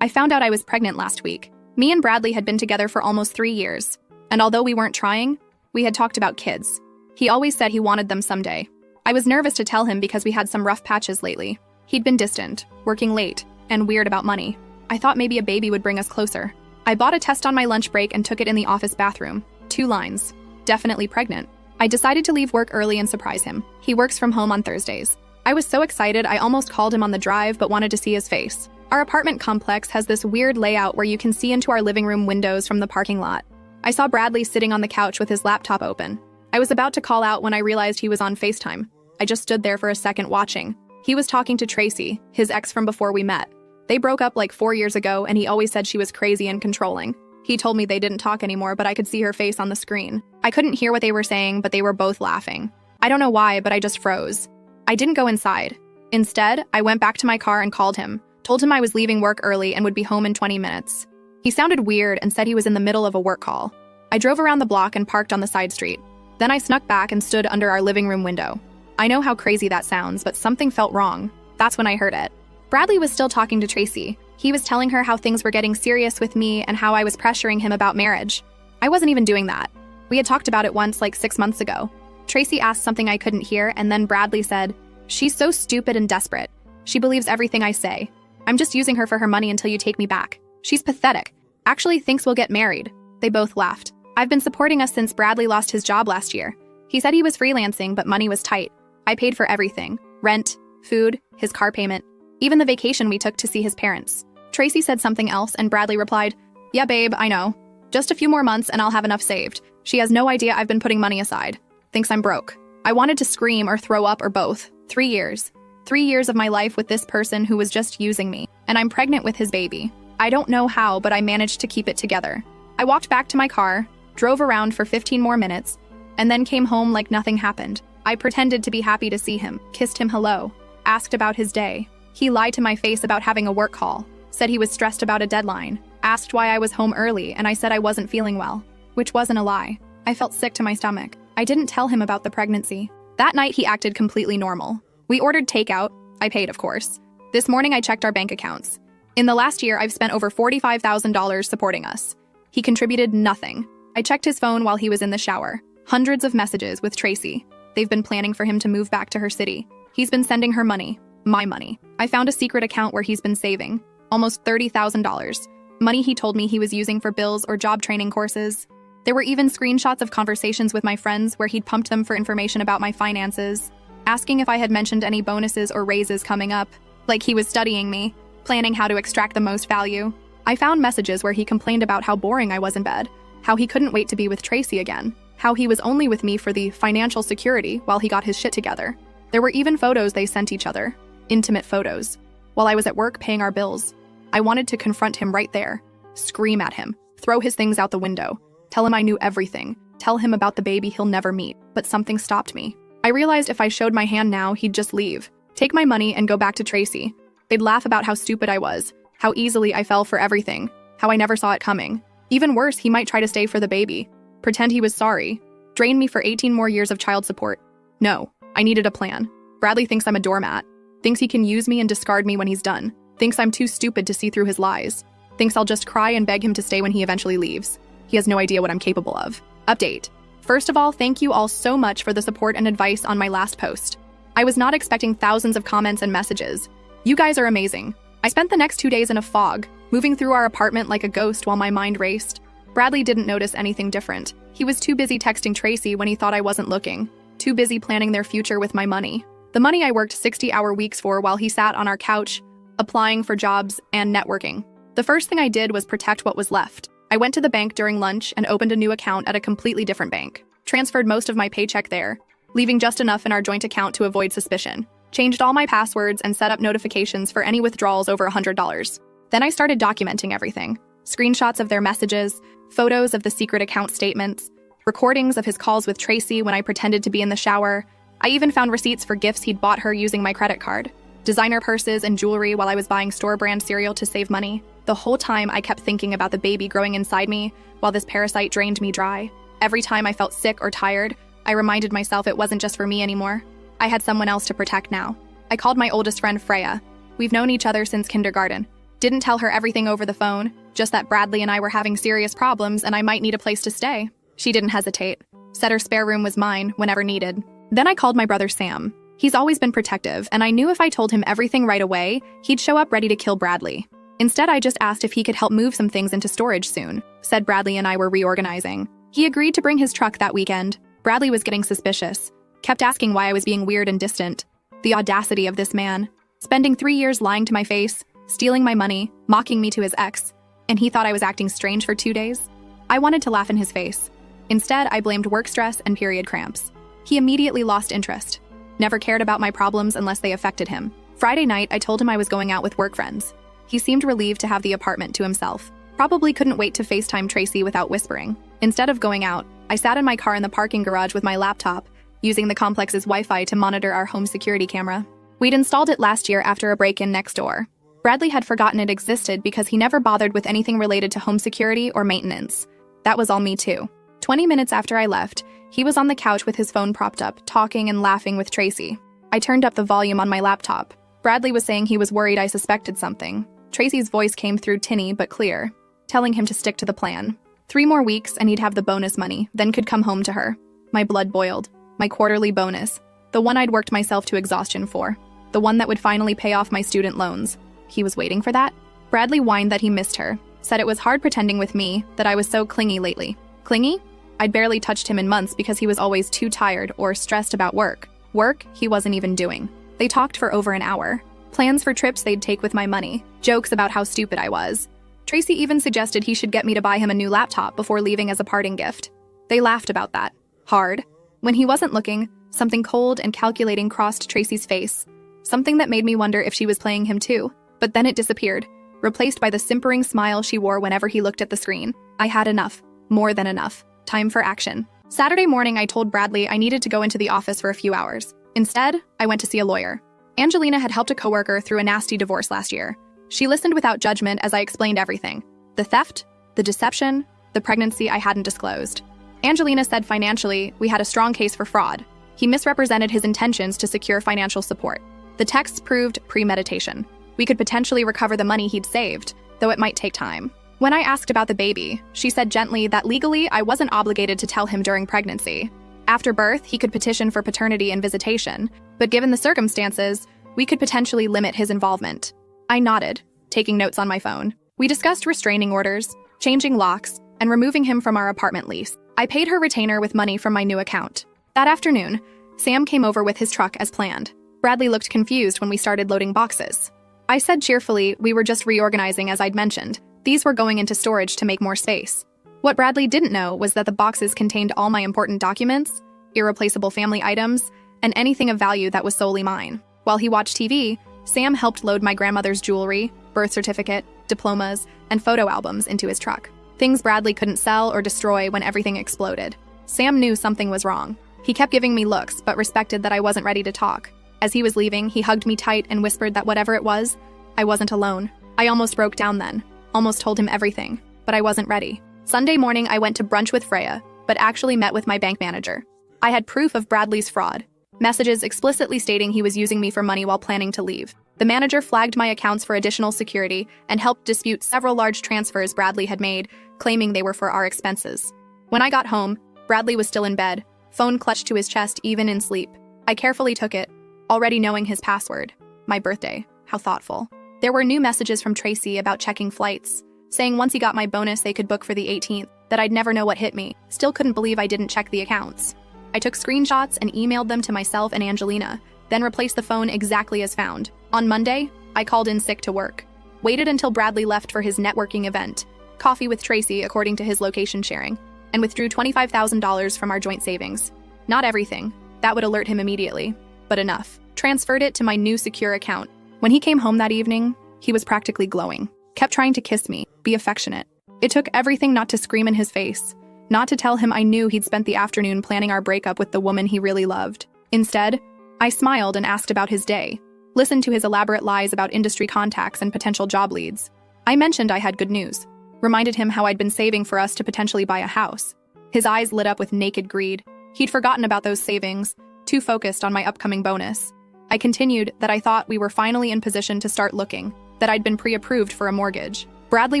I found out I was pregnant last week. Me and Bradley had been together for almost 3 years, and although we weren't trying, we had talked about kids. He always said he wanted them someday. I was nervous to tell him because we had some rough patches lately. He'd been distant, working late, and weird about money. I thought maybe a baby would bring us closer. I bought a test on my lunch break and took it in the office bathroom. 2 lines. Definitely pregnant. I decided to leave work early and surprise him. He works from home on Thursdays. I was so excited I almost called him on the drive but wanted to see his face. Our apartment complex has this weird layout where you can see into our living room windows from the parking lot. I saw Bradley sitting on the couch with his laptop open. I was about to call out when I realized he was on FaceTime. I just stood there for a second watching. He was talking to Tracy, his ex from before we met. They broke up like 4 years ago and he always said she was crazy and controlling. He told me they didn't talk anymore, but I could see her face on the screen. I couldn't hear what they were saying, but they were both laughing. I don't know why, but I just froze. I didn't go inside. Instead, I went back to my car and called him, told him I was leaving work early and would be home in 20 minutes. He sounded weird and said he was in the middle of a work call. I drove around the block and parked on the side street. Then I snuck back and stood under our living room window. I know how crazy that sounds, but something felt wrong. That's when I heard it. Bradley was still talking to Tracy. He was telling her how things were getting serious with me and how I was pressuring him about marriage. I wasn't even doing that. We had talked about it once like 6 months ago. Tracy asked something I couldn't hear, and then Bradley said, "She's so stupid and desperate. She believes everything I say. I'm just using her for her money until you take me back. She's pathetic. Actually thinks we'll get married." They both laughed. I've been supporting us since Bradley lost his job last year. He said he was freelancing, but money was tight. I paid for everything. Rent, food, his car payment, even the vacation we took to see his parents. Tracy said something else, and Bradley replied, "Yeah, babe, I know. Just a few more months and I'll have enough saved. She has no idea I've been putting money aside. Thinks I'm broke." I wanted to scream or throw up or both. 3 years. 3 years of my life with this person who was just using me, and I'm pregnant with his baby. I don't know how, but I managed to keep it together. I walked back to my car, drove around for 15 more minutes, and then came home like nothing happened. I pretended to be happy to see him, kissed him hello, asked about his day. He lied to my face about having a work call, said he was stressed about a deadline, asked why I was home early, and I said I wasn't feeling well, which wasn't a lie. I felt sick to my stomach. I didn't tell him about the pregnancy. That night he acted completely normal. We ordered takeout. I paid, of course. This morning I checked our bank accounts. In the last year, I've spent over $45,000 supporting us. He contributed nothing. I checked his phone while he was in the shower. Hundreds of messages with Tracy. They've been planning for him to move back to her city. He's been sending her money. My money. I found a secret account where he's been saving. Almost $30,000. Money he told me he was using for bills or job training courses. There were even screenshots of conversations with my friends where he'd pumped them for information about my finances, asking if I had mentioned any bonuses or raises coming up, like he was studying me, planning how to extract the most value. I found messages where he complained about how boring I was in bed, how he couldn't wait to be with Tracy again, how he was only with me for the financial security while he got his shit together. There were even photos they sent each other, intimate photos, while I was at work paying our bills. I wanted to confront him right there, scream at him, throw his things out the window, tell him I knew everything, tell him about the baby he'll never meet, but something stopped me. I realized if I showed my hand now, he'd just leave, take my money and go back to Tracy. They'd laugh about how stupid I was, how easily I fell for everything, how I never saw it coming. Even worse, he might try to stay for the baby, pretend he was sorry, drain me for 18 more years of child support. No, I needed a plan. Bradley thinks I'm a doormat, thinks he can use me and discard me when he's done, thinks I'm too stupid to see through his lies, thinks I'll just cry and beg him to stay when he eventually leaves. He has no idea what I'm capable of. Update. First of all, thank you all so much for the support and advice on my last post. I was not expecting thousands of comments and messages. You guys are amazing. I spent the next 2 days in a fog, moving through our apartment like a ghost while my mind raced. Bradley didn't notice anything different. He was too busy texting Tracy when he thought I wasn't looking, too busy planning their future with my money. The money I worked 60-hour weeks for while he sat on our couch, applying for jobs and networking. The first thing I did was protect what was left. I went to the bank during lunch and opened a new account at a completely different bank. Transferred most of my paycheck there, leaving just enough in our joint account to avoid suspicion. Changed all my passwords and set up notifications for any withdrawals over $100. Then I started documenting everything. Screenshots of their messages, photos of the secret account statements, recordings of his calls with Tracy when I pretended to be in the shower. I even found receipts for gifts he'd bought her using my credit card. Designer purses and jewelry while I was buying store-brand cereal to save money. The whole time I kept thinking about the baby growing inside me while this parasite drained me dry. Every time I felt sick or tired, I reminded myself it wasn't just for me anymore. I had someone else to protect now. I called my oldest friend Freya. We've known each other since kindergarten. Didn't tell her everything over the phone, just that Bradley and I were having serious problems and I might need a place to stay. She didn't hesitate. Said her spare room was mine whenever needed. Then I called my brother Sam. He's always been protective, and I knew if I told him everything right away, he'd show up ready to kill Bradley. Instead, I just asked if he could help move some things into storage soon. Said Bradley and I were reorganizing. He agreed to bring his truck that weekend. Bradley was getting suspicious. Kept asking why I was being weird and distant. The audacity of this man. Spending 3 years lying to my face, stealing my money, mocking me to his ex, and he thought I was acting strange for 2 days? I wanted to laugh in his face. Instead, I blamed work stress and period cramps. He immediately lost interest. Never cared about my problems unless they affected him. Friday night, I told him I was going out with work friends. He seemed relieved to have the apartment to himself. Probably couldn't wait to FaceTime Tracy without whispering. Instead of going out, I sat in my car in the parking garage with my laptop, using the complex's Wi-Fi to monitor our home security camera. We'd installed it last year after a break-in next door. Bradley had forgotten it existed because he never bothered with anything related to home security or maintenance. That was all me too. 20 minutes after I left, he was on the couch with his phone propped up, talking and laughing with Tracy. I turned up the volume on my laptop. Bradley was saying he was worried I suspected something. Tracy's voice came through tinny but clear, telling him to stick to the plan. 3 more weeks and he'd have the bonus money, then could come home to her. My blood boiled. My quarterly bonus. The one I'd worked myself to exhaustion for. The one that would finally pay off my student loans. He was waiting for that? Bradley whined that he missed her. Said it was hard pretending with me that I was so clingy lately. Clingy? I'd barely touched him in months because he was always too tired or stressed about work. Work he wasn't even doing. They talked for over an hour. Plans for trips they'd take with my money. Jokes about how stupid I was. Tracy even suggested he should get me to buy him a new laptop before leaving as a parting gift. They laughed about that. Hard. When he wasn't looking, something cold and calculating crossed Tracy's face. Something that made me wonder if she was playing him too. But then it disappeared, replaced by the simpering smile she wore whenever he looked at the screen. I had enough. More than enough. Time for action. Saturday morning, I told Bradley I needed to go into the office for a few hours. Instead, I went to see a lawyer. Angelina had helped a coworker through a nasty divorce last year. She listened without judgment as I explained everything. The theft, the deception, the pregnancy I hadn't disclosed. Angelina said financially, we had a strong case for fraud. He misrepresented his intentions to secure financial support. The texts proved premeditation. We could potentially recover the money he'd saved, though it might take time. When I asked about the baby, she said gently that legally I wasn't obligated to tell him during pregnancy. After birth, he could petition for paternity and visitation, but given the circumstances, we could potentially limit his involvement. I nodded, taking notes on my phone. We discussed restraining orders, changing locks, and removing him from our apartment lease. I paid her retainer with money from my new account. That afternoon, Sam came over with his truck as planned. Bradley looked confused when we started loading boxes. I said cheerfully we were just reorganizing as I'd mentioned. These were going into storage to make more space. What Bradley didn't know was that the boxes contained all my important documents, irreplaceable family items, and anything of value that was solely mine. While he watched TV, Sam helped load my grandmother's jewelry, birth certificate, diplomas, and photo albums into his truck. Things Bradley couldn't sell or destroy when everything exploded. Sam knew something was wrong. He kept giving me looks, but respected that I wasn't ready to talk. As he was leaving, he hugged me tight and whispered that whatever it was, I wasn't alone. I almost broke down then. Almost told him everything, but I wasn't ready. Sunday morning, I went to brunch with Freya, but actually met with my bank manager. I had proof of Bradley's fraud. Messages explicitly stating he was using me for money while planning to leave. The manager flagged my accounts for additional security and helped dispute several large transfers Bradley had made, claiming they were for our expenses. When I got home, Bradley was still in bed, phone clutched to his chest even in sleep. I carefully took it, already knowing his password. My birthday. How thoughtful. There were new messages from Tracy about checking flights, saying once he got my bonus they could book for the 18th, that I'd never know what hit me. Still couldn't believe I didn't check the accounts. I took screenshots and emailed them to myself and Angelina, then replaced the phone exactly as found. On Monday, I called in sick to work. Waited until Bradley left for his networking event, coffee with Tracy according to his location sharing, and withdrew $25,000 from our joint savings. Not everything. That would alert him immediately, but enough. Transferred it to my new secure account. When he came home that evening, he was practically glowing. Kept trying to kiss me, be affectionate. It took everything not to scream in his face, not to tell him I knew he'd spent the afternoon planning our breakup with the woman he really loved. Instead, I smiled and asked about his day, listened to his elaborate lies about industry contacts and potential job leads. I mentioned I had good news, reminded him how I'd been saving for us to potentially buy a house. His eyes lit up with naked greed. He'd forgotten about those savings, too focused on my upcoming bonus. I continued that I thought we were finally in position to start looking. that I'd been pre-approved for a mortgage. Bradley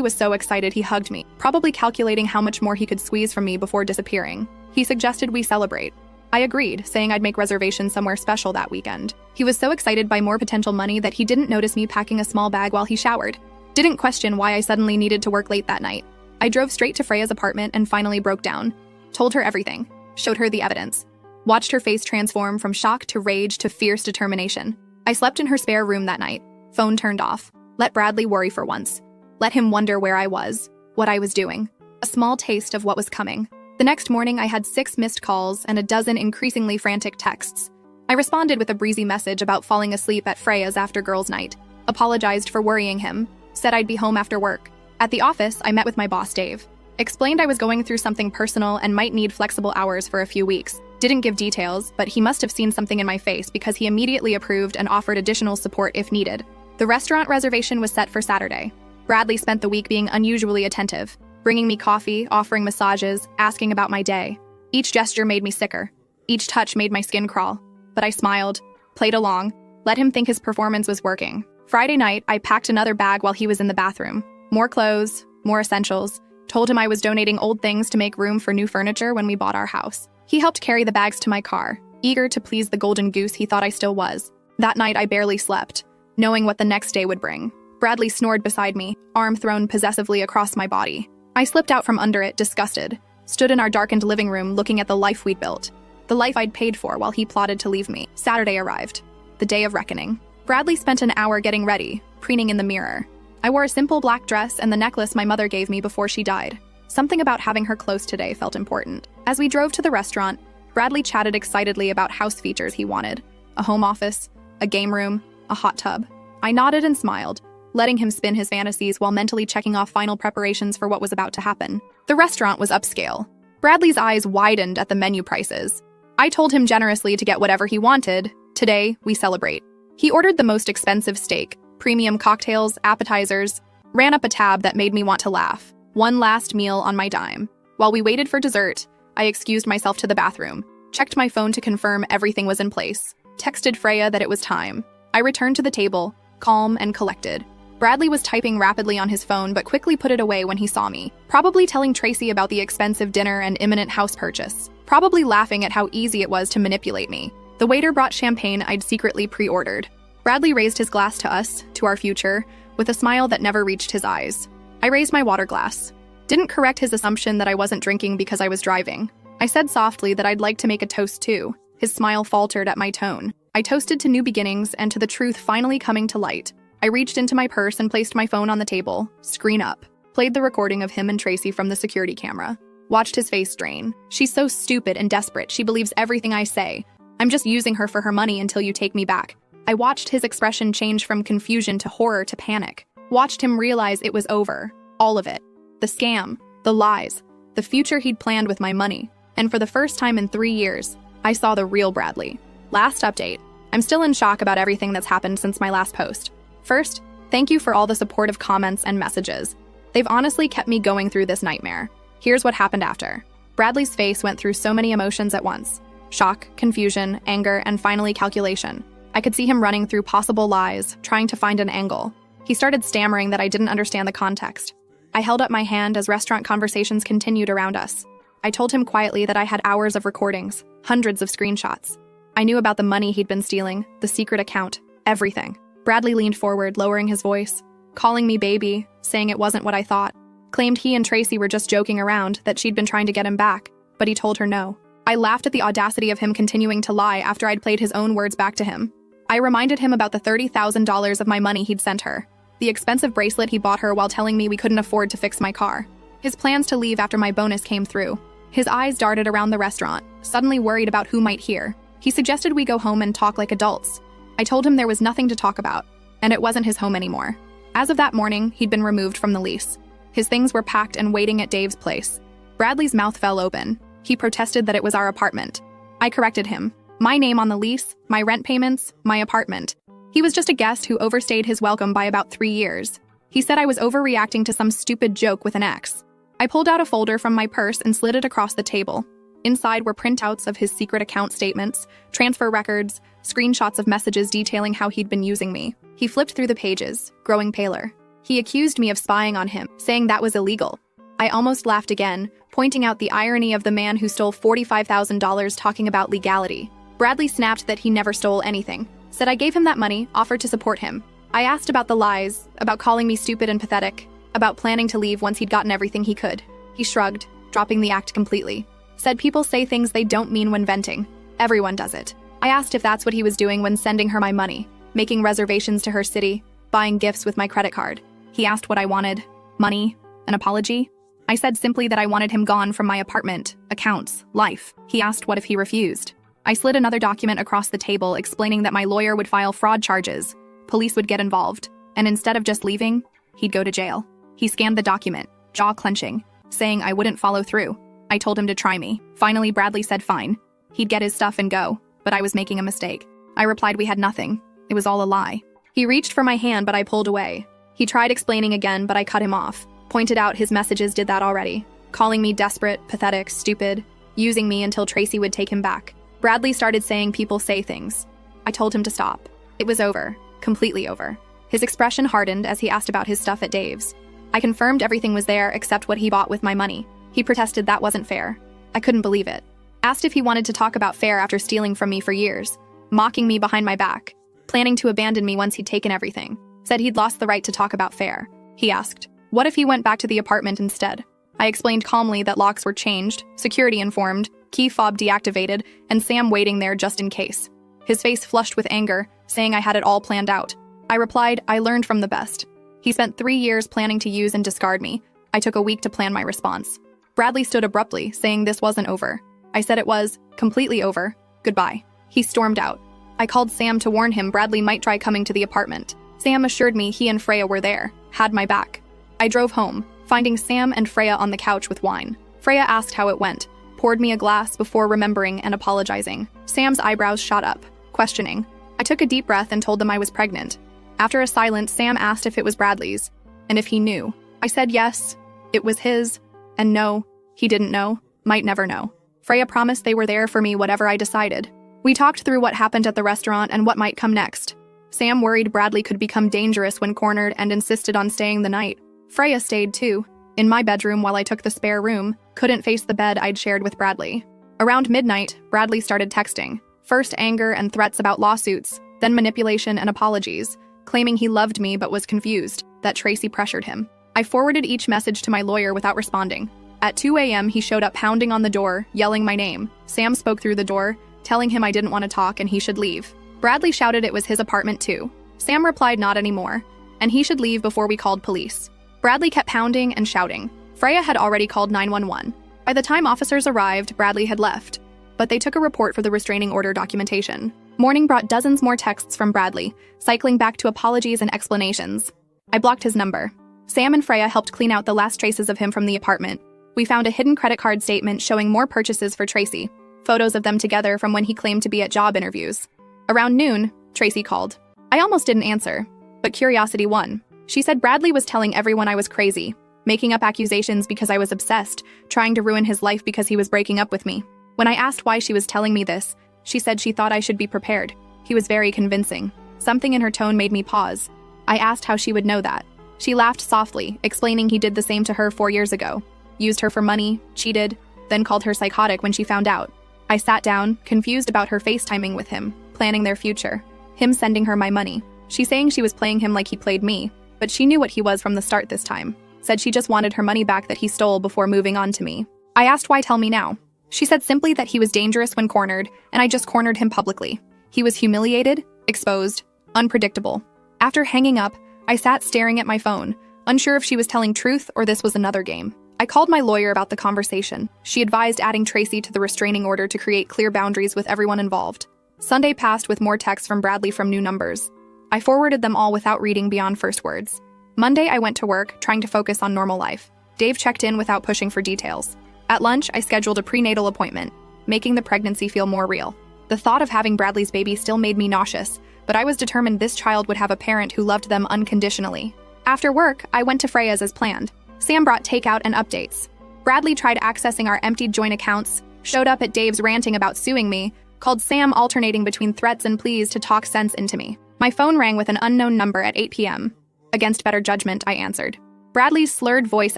was so excited he hugged me, probably calculating how much more he could squeeze from me before disappearing. He suggested we celebrate. I agreed, saying I'd make reservations somewhere special that weekend. He was so excited by more potential money that he didn't notice me packing a small bag while he showered. Didn't question why I suddenly needed to work late that night. I drove straight to Freya's apartment and finally broke down. Told her everything. Showed her the evidence. Watched her face transform from shock to rage to fierce determination. I slept in her spare room that night. Phone turned off. Let Bradley worry for once. Let him wonder where I was, what I was doing. A small taste of what was coming. The next morning, I had 6 missed calls and a dozen increasingly frantic texts. I responded with a breezy message about falling asleep at Freya's after girls' night. Apologized for worrying him. Said I'd be home after work. At the office, I met with my boss, Dave. Explained I was going through something personal and might need flexible hours for a few weeks. Didn't give details, but he must have seen something in my face because he immediately approved and offered additional support if needed. The restaurant reservation was set for Saturday. Bradley spent the week being unusually attentive, bringing me coffee, offering massages, asking about my day. Each gesture made me sicker. Each touch made my skin crawl. But I smiled, played along, let him think his performance was working. Friday night, I packed another bag while he was in the bathroom. More clothes, more essentials. Told him I was donating old things to make room for new furniture when we bought our house. He helped carry the bags to my car, eager to please the golden goose he thought I still was. That night, I barely slept, knowing what the next day would bring. Bradley snored beside me, arm thrown possessively across my body. I slipped out from under it, disgusted, stood in our darkened living room looking at the life we'd built, the life I'd paid for while he plotted to leave me. Saturday arrived, the day of reckoning. Bradley spent an hour getting ready, preening in the mirror. I wore a simple black dress and the necklace my mother gave me before she died. Something about having her close today felt important. As we drove to the restaurant, Bradley chatted excitedly about house features he wanted. A home office, a game room, a hot tub. I nodded and smiled, letting him spin his fantasies while mentally checking off final preparations for what was about to happen. The restaurant was upscale. Bradley's eyes widened at the menu prices. I told him generously to get whatever he wanted. Today, we celebrate. He ordered the most expensive steak, premium cocktails, appetizers, ran up a tab that made me want to laugh. One last meal on my dime. While we waited for dessert, I excused myself to the bathroom, checked my phone to confirm everything was in place, texted Freya that it was time. I returned to the table, calm and collected. Bradley was typing rapidly on his phone but quickly put it away when he saw me, probably telling Tracy about the expensive dinner and imminent house purchase, probably laughing at how easy it was to manipulate me. The waiter brought champagne I'd secretly pre-ordered. Bradley raised his glass to us, to our future, with a smile that never reached his eyes. I raised my water glass. Didn't correct his assumption that I wasn't drinking because I was driving. I said softly that I'd like to make a toast too. His smile faltered at my tone. I toasted to new beginnings and to the truth finally coming to light. I reached into my purse and placed my phone on the table, screen up. Played the recording of him and Tracy from the security camera. Watched his face drain. She's so stupid and desperate, she believes everything I say. I'm just using her for her money until you take me back. I watched his expression change from confusion to horror to panic. Watched him realize it was over. All of it. The scam, the lies, the future he'd planned with my money. And for the first time in 3 years, I saw the real Bradley. Last update. I'm still in shock about everything that's happened since my last post. First, thank you for all the supportive comments and messages. They've honestly kept me going through this nightmare. Here's what happened after. Bradley's face went through so many emotions at once. Shock, confusion, anger, and finally calculation. I could see him running through possible lies, trying to find an angle. He started stammering that I didn't understand the context. I held up my hand as restaurant conversations continued around us. I told him quietly that I had hours of recordings, hundreds of screenshots. I knew about the money he'd been stealing, the secret account, everything. Bradley leaned forward, lowering his voice, calling me baby, saying it wasn't what I thought. Claimed he and Tracy were just joking around, that she'd been trying to get him back, but he told her no. I laughed at the audacity of him continuing to lie after I'd played his own words back to him. I reminded him about the $30,000 of my money he'd sent her, the expensive bracelet he bought her while telling me we couldn't afford to fix my car, his plans to leave after my bonus came through. His eyes darted around the restaurant, suddenly worried about who might hear. He suggested we go home and talk like adults. I told him there was nothing to talk about, and it wasn't his home anymore. As of that morning, he'd been removed from the lease. His things were packed and waiting at Dave's place. Bradley's mouth fell open. He protested that it was our apartment. I corrected him. My name on the lease, my rent payments, my apartment. He was just a guest who overstayed his welcome by about 3 years. He said I was overreacting to some stupid joke with an ex. I pulled out a folder from my purse and slid it across the table. Inside were printouts of his secret account statements, transfer records, screenshots of messages detailing how he'd been using me. He flipped through the pages, growing paler. He accused me of spying on him, saying that was illegal. I almost laughed again, pointing out the irony of the man who stole $45,000 talking about legality. Bradley snapped that he never stole anything, said I gave him that money, offered to support him. I asked about the lies, about calling me stupid and pathetic, about planning to leave once he'd gotten everything he could. He shrugged, dropping the act completely. Said people say things they don't mean when venting. Everyone does it. I asked if that's what he was doing when sending her my money, making reservations to her city, buying gifts with my credit card. He asked what I wanted. Money? An apology? I said simply that I wanted him gone from my apartment, accounts, life. He asked what if he refused. I slid another document across the table explaining that my lawyer would file fraud charges, police would get involved, and instead of just leaving, he'd go to jail. He scanned the document, jaw clenching, saying I wouldn't follow through. I told him to try me. Finally, Bradley said fine. He'd get his stuff and go, but I was making a mistake. I replied we had nothing. It was all a lie. He reached for my hand, but I pulled away. He tried explaining again, but I cut him off. Pointed out his messages did that already, calling me desperate, pathetic, stupid, using me until Tracy would take him back. Bradley started saying people say things. I told him to stop. It was over, completely over. His expression hardened as he asked about his stuff at Dave's. I confirmed everything was there except what he bought with my money. He protested that wasn't fair. I couldn't believe it. Asked if he wanted to talk about fair after stealing from me for years, mocking me behind my back, planning to abandon me once he'd taken everything. Said he'd lost the right to talk about fair. He asked, what if he went back to the apartment instead? I explained calmly that locks were changed, security informed, key fob deactivated, and Sam waiting there just in case. His face flushed with anger, saying I had it all planned out. I replied, I learned from the best. He spent 3 years planning to use and discard me. I took a week to plan my response. Bradley stood abruptly, saying this wasn't over. I said it was, completely over. Goodbye. He stormed out. I called Sam to warn him Bradley might try coming to the apartment. Sam assured me he and Freya were there, had my back. I drove home, finding Sam and Freya on the couch with wine. Freya asked how it went, poured me a glass before remembering and apologizing. Sam's eyebrows shot up, questioning. I took a deep breath and told them I was pregnant. After a silence, Sam asked if it was Bradley's, and if he knew. I said yes, it was his, and no, he didn't know, might never know. Freya promised they were there for me whatever I decided. We talked through what happened at the restaurant and what might come next. Sam worried Bradley could become dangerous when cornered and insisted on staying the night. Freya stayed too, in my bedroom while I took the spare room, couldn't face the bed I'd shared with Bradley. Around midnight, Bradley started texting. First anger and threats about lawsuits, then manipulation and apologies, claiming he loved me but was confused, that Tracy pressured him. I forwarded each message to my lawyer without responding. At 2 a.m., he showed up pounding on the door, yelling my name. Sam spoke through the door, telling him I didn't want to talk and he should leave. Bradley shouted it was his apartment too. Sam replied not anymore, and he should leave before we called police. Bradley kept pounding and shouting. Freya had already called 911. By the time officers arrived, Bradley had left, but they took a report for the restraining order documentation. Morning brought dozens more texts from Bradley, cycling back to apologies and explanations. I blocked his number. Sam and Freya helped clean out the last traces of him from the apartment. We found a hidden credit card statement showing more purchases for Tracy, photos of them together from when he claimed to be at job interviews. Around noon, Tracy called. I almost didn't answer, but curiosity won. She said Bradley was telling everyone I was crazy, making up accusations because I was obsessed, trying to ruin his life because he was breaking up with me. When I asked why she was telling me this, she said she thought I should be prepared. He was very convincing. Something in her tone made me pause. I asked how she would know that. She laughed softly, explaining he did the same to her 4 years ago. Used her for money, cheated, then called her psychotic when she found out. I sat down, confused about her FaceTiming with him, planning their future. Him sending her my money. She saying she was playing him like he played me, but she knew what he was from the start this time. Said she just wanted her money back that he stole before moving on to me. I asked why tell me now. She said simply that he was dangerous when cornered, and I just cornered him publicly. He was humiliated, exposed, unpredictable. After hanging up, I sat staring at my phone, unsure if she was telling truth or this was another game. I called my lawyer about the conversation. She advised adding Tracy to the restraining order to create clear boundaries with everyone involved. Sunday passed with more texts from Bradley from new numbers. I forwarded them all without reading beyond first words. Monday, I went to work, trying to focus on normal life. Dave checked in without pushing for details. At lunch, I scheduled a prenatal appointment, making the pregnancy feel more real. The thought of having Bradley's baby still made me nauseous, but I was determined this child would have a parent who loved them unconditionally. After work, I went to Freya's as planned. Sam brought takeout and updates. Bradley tried accessing our emptied joint accounts, showed up at Dave's ranting about suing me, called Sam alternating between threats and pleas to talk sense into me. My phone rang with an unknown number at 8 p.m. Against better judgment, I answered. Bradley's slurred voice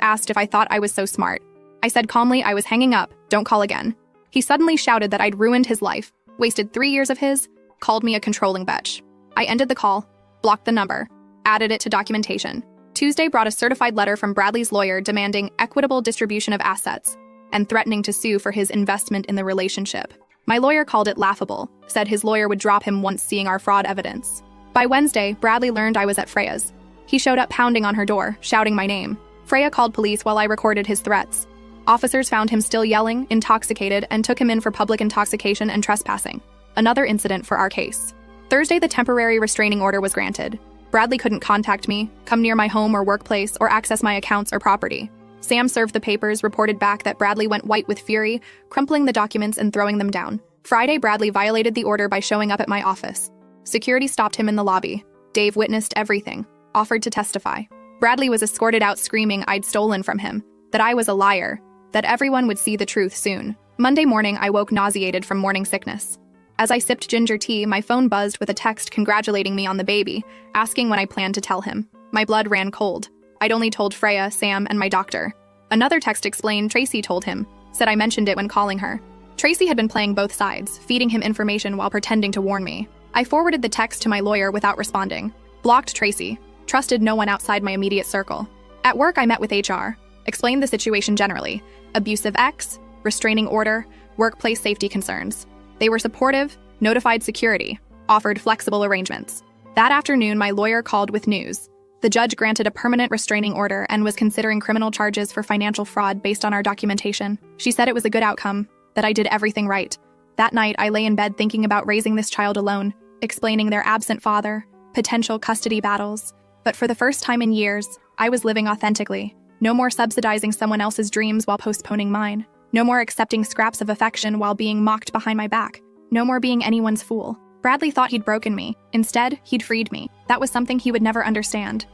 asked if I thought I was so smart. I said calmly I was hanging up, don't call again. He suddenly shouted that I'd ruined his life, wasted 3 years of his, called me a controlling bitch. I ended the call, blocked the number, added it to documentation. Tuesday brought a certified letter from Bradley's lawyer demanding equitable distribution of assets and threatening to sue for his investment in the relationship. My lawyer called it laughable, said his lawyer would drop him once seeing our fraud evidence. By Wednesday, Bradley learned I was at Freya's. He showed up pounding on her door, shouting my name. Freya called police while I recorded his threats. Officers found him still yelling, intoxicated, and took him in for public intoxication and trespassing. Another incident for our case. Thursday, the temporary restraining order was granted. Bradley couldn't contact me, come near my home or workplace, or access my accounts or property. Sam served the papers, reported back that Bradley went white with fury, crumpling the documents and throwing them down. Friday, Bradley violated the order by showing up at my office. Security stopped him in the lobby. Dave witnessed everything, offered to testify. Bradley was escorted out screaming I'd stolen from him, that I was a liar, that everyone would see the truth soon. Monday morning, I woke nauseated from morning sickness. As I sipped ginger tea, my phone buzzed with a text congratulating me on the baby, asking when I planned to tell him. My blood ran cold. I'd only told Freya, Sam, and my doctor. Another text explained Tracy told him, said I mentioned it when calling her. Tracy had been playing both sides, feeding him information while pretending to warn me. I forwarded the text to my lawyer without responding. Blocked Tracy. Trusted no one outside my immediate circle. At work, I met with HR. Explained the situation generally. Abusive ex, restraining order, workplace safety concerns. They were supportive, notified security, offered flexible arrangements. That afternoon, my lawyer called with news. The judge granted a permanent restraining order and was considering criminal charges for financial fraud based on our documentation. She said it was a good outcome, that I did everything right. That night, I lay in bed thinking about raising this child alone, explaining their absent father, potential custody battles. But for the first time in years, I was living authentically. No more subsidizing someone else's dreams while postponing mine. No more accepting scraps of affection while being mocked behind my back. No more being anyone's fool. Bradley thought he'd broken me. Instead, he'd freed me. That was something he would never understand.